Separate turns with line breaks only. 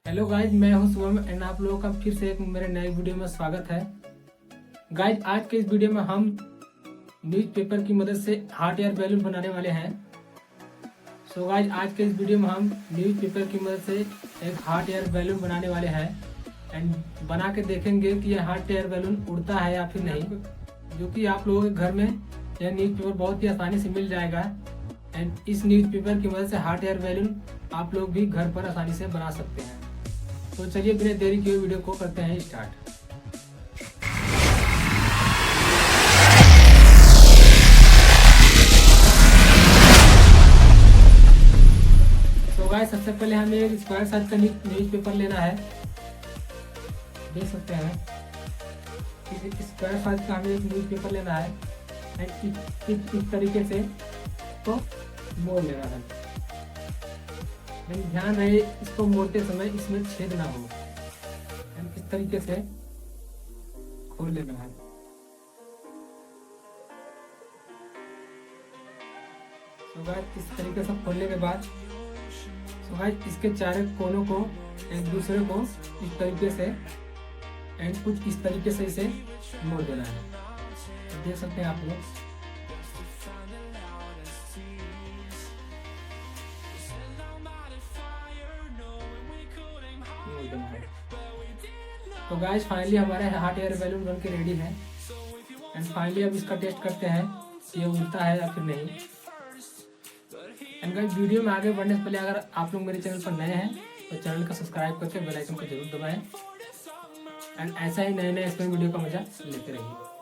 Hello guys, मैं हूं Shubham and आप लोगों का फिर से एक मेरे नए वीडियो में स्वागत है। गाइज, आज के इस वीडियो में हम न्यूज़पेपर की मदद से हॉट एयर बैलून बनाने वाले हैं। सो गाइज, आज के इस वीडियो में हम न्यूज़पेपर की मदद से एक हॉट एयर बैलून बनाने वाले हैं एंड बना के देखेंगे कि यह हॉट एयर बैलून उड़ता है या फिर नहीं, जो कि आप लोगों के घर में यह न्यूज़पेपर बहुत ही आसानी से मिल जाएगा। एंड इस न्यूज़पेपर की मदद से हॉट एयर बैलून आप लोग भी घर पर आसानी से बना सकते हैं। तो चलिए बिना देरी किए वीडियो को करते हैं स्टार्ट। तो गाइस, सबसे पहले हमें एक स्क्वायर साइज का न्यूज़पेपर लेना है। देख सकते हैं स्क्वायर साइज का हमें एक न्यूज़पेपर लेना है एंड इस तरीके से तो मोड़ लेना है। लेकिन ध्यान रहे, इसको मोड़ते समय इसमें छेद ना हो। इस तरीके से खोल लेना है। इस तरीके से खोलने के बाद इसके चारों कोनों को एक दूसरे को इस तरीके से एंड कुछ इस तरीके से इसे मोड़ देना है। देख सकते हैं आप लोग। तो गाइस, फाइनली हमारे हॉट एयर बैलून बन के रेडी है एंड फाइनली अब इसका टेस्ट करते हैं ये उड़ता है या फिर नहीं। एंड गाइस, वीडियो में आगे बढ़ने से पहले अगर आप लोग मेरे चैनल पर नए हैं तो चैनल को सब्सक्राइब करके बेल आइकन को जरूर दबाएं एंड ऐसा ही नए नए इसमें वीडियो का मजा लेते रहिए।